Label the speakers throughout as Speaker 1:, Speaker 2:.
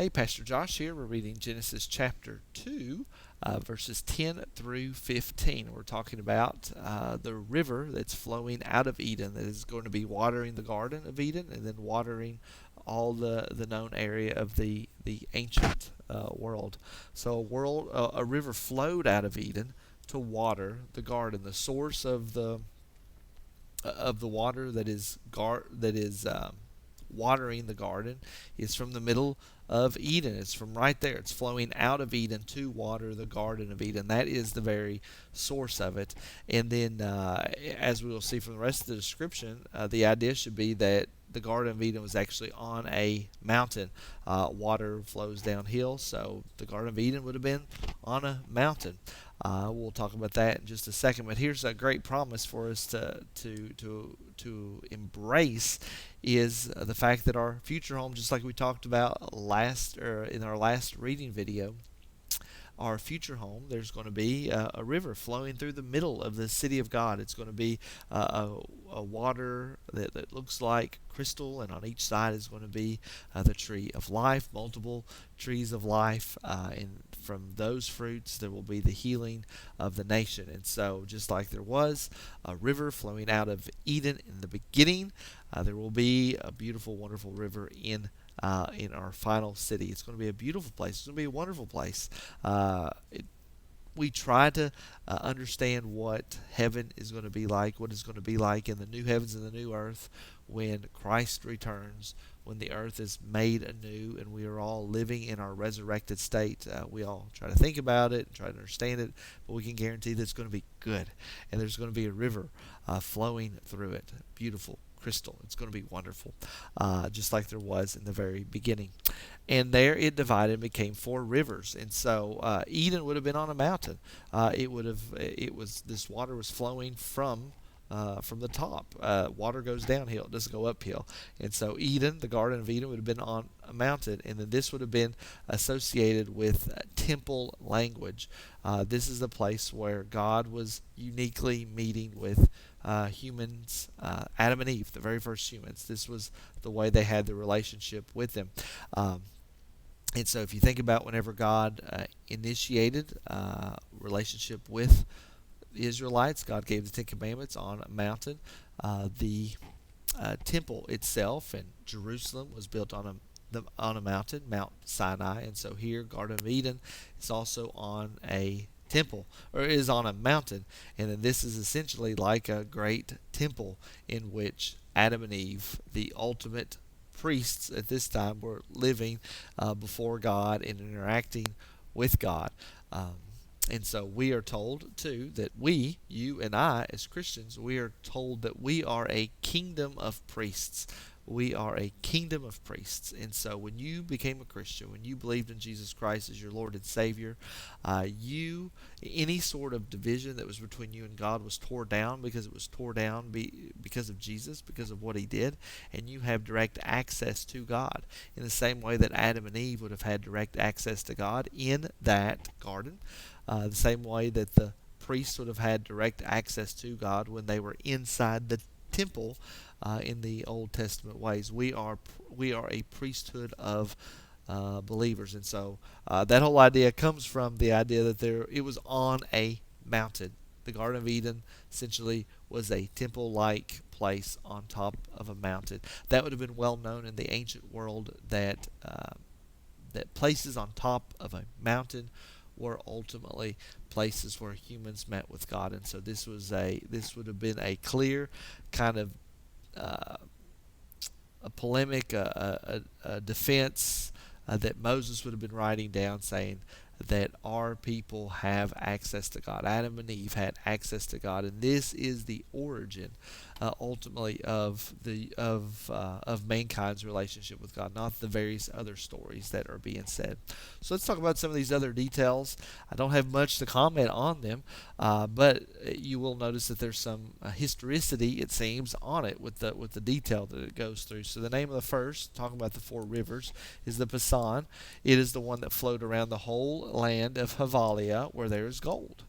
Speaker 1: Hey, Pastor Josh here. We're reading Genesis chapter 2, verses 10 through 15. We're talking about the river that's flowing out of Eden that is going to be watering the Garden of Eden and then watering all the known area of the ancient world. So a river flowed out of Eden to water the garden. The source of the water that is watering the garden is from the middle of Eden. It's from right there. It's flowing out of Eden to water the Garden of Eden. That is the very source of it. And then, as we will see from the rest of the description, the idea should be that the Garden of Eden was actually on a mountain. Water flows downhill, so the Garden of Eden would have been on a mountain. We'll talk about that in just a second. But here's a great promise for us to embrace is the fact that our future home, just like we talked about in our last reading video, our future home, there's going to be a river flowing through the middle of the city of God. It's going to be a water that looks like crystal, and on each side is going to be the tree of life, multiple trees of life, and from those fruits there will be the healing of the nation. And so, just like there was a river flowing out of Eden in the beginning, there will be a beautiful, wonderful river in our final city. It's going to be a beautiful place. It's going to be a wonderful place. We try to understand what heaven is going to be like, what it's going to be like in the new heavens and the new earth when Christ returns, when the earth is made anew and we are all living in our resurrected state. We all try to think about it and try to understand it, but we can guarantee that it's going to be good. And there's going to be a river flowing through it. Beautiful. Crystal. It's going to be wonderful, just like there was in the very beginning. And there it divided and became four rivers. And so Eden would have been on a mountain. This water was flowing from the top. Water goes downhill; it doesn't go uphill. And so Eden, the Garden of Eden, would have been on a mountain, and then this would have been associated with temple language. This is the place where God was uniquely meeting with humans, Adam and Eve, the very first humans. This was the way they had the relationship with them. And so if you think about whenever God initiated relationship with the Israelites, God gave the Ten Commandments on a mountain. The temple itself in Jerusalem was built on a mountain, Mount Sinai. And so here, Garden of Eden is also on a temple, or is on a mountain. And then this is essentially like a great temple in which Adam and Eve, the ultimate priests at this time, were living before God and interacting with God. And so we are told, too, that you and I, as Christians, we are told that we are a kingdom of priests. We are a kingdom of priests. And so when you became a Christian, when you believed in Jesus Christ as your Lord and Savior, any sort of division that was between you and God was tore down, because it was tore down because of Jesus, because of what He did, and you have direct access to God in the same way that Adam and Eve would have had direct access to God in that garden, the same way that the priests would have had direct access to God when they were inside the temple in the Old Testament ways. We are a priesthood of believers, and so that whole idea comes from the idea that it was on a mountain. The Garden of Eden essentially was a temple-like place on top of a mountain. That would have been well known in the ancient world that places on top of a mountain were ultimately places where humans met with God. And so this would have been a clear kind of a polemic, a defense that Moses would have been writing down, saying that our people have access to God. Adam and Eve had access to God, and this is the origin, ultimately, of mankind's relationship with God, not the various other stories that are being said. So let's talk about some of these other details. I don't have much to comment on them, but you will notice that there's some historicity, it seems, on it with the detail that it goes through. So the name of the first, talking about the four rivers, is the Pison. It is the one that flowed around the whole land of Havalia, where there is gold,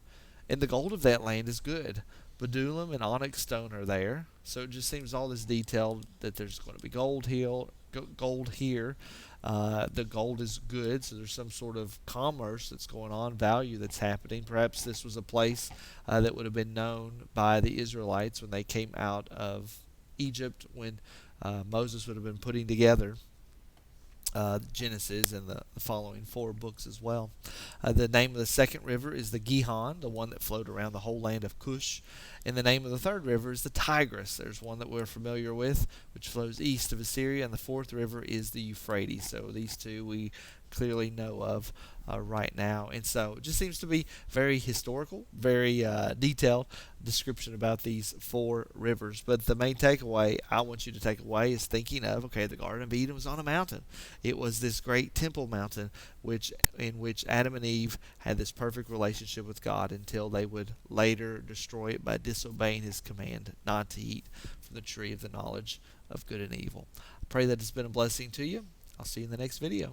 Speaker 1: and the gold of that land is good. Bdulim and onyx stone are there, so it just seems all this detail that there's going to be gold here. The gold is good, so there's some sort of commerce that's going on, value that's happening. Perhaps this was a place that would have been known by the Israelites when they came out of Egypt, when Moses would have been putting together Genesis and the following four books as well. The name of the second river is the Gihon, the one that flowed around the whole land of Cush. And the name of the third river is the Tigris. There's one that we're familiar with, which flows east of Assyria. And the fourth river is the Euphrates. So these two we clearly know of right now. And so it just seems to be very historical, very detailed description about these four rivers. But the main takeaway I want you to take away is thinking of, okay, the Garden of Eden was on a mountain. It was this great temple mountain in which Adam and Eve had this perfect relationship with God until they would later destroy it by disobeying his command not to eat from the tree of the knowledge of good and evil. I pray that it's been a blessing to you. I'll see you in the next video.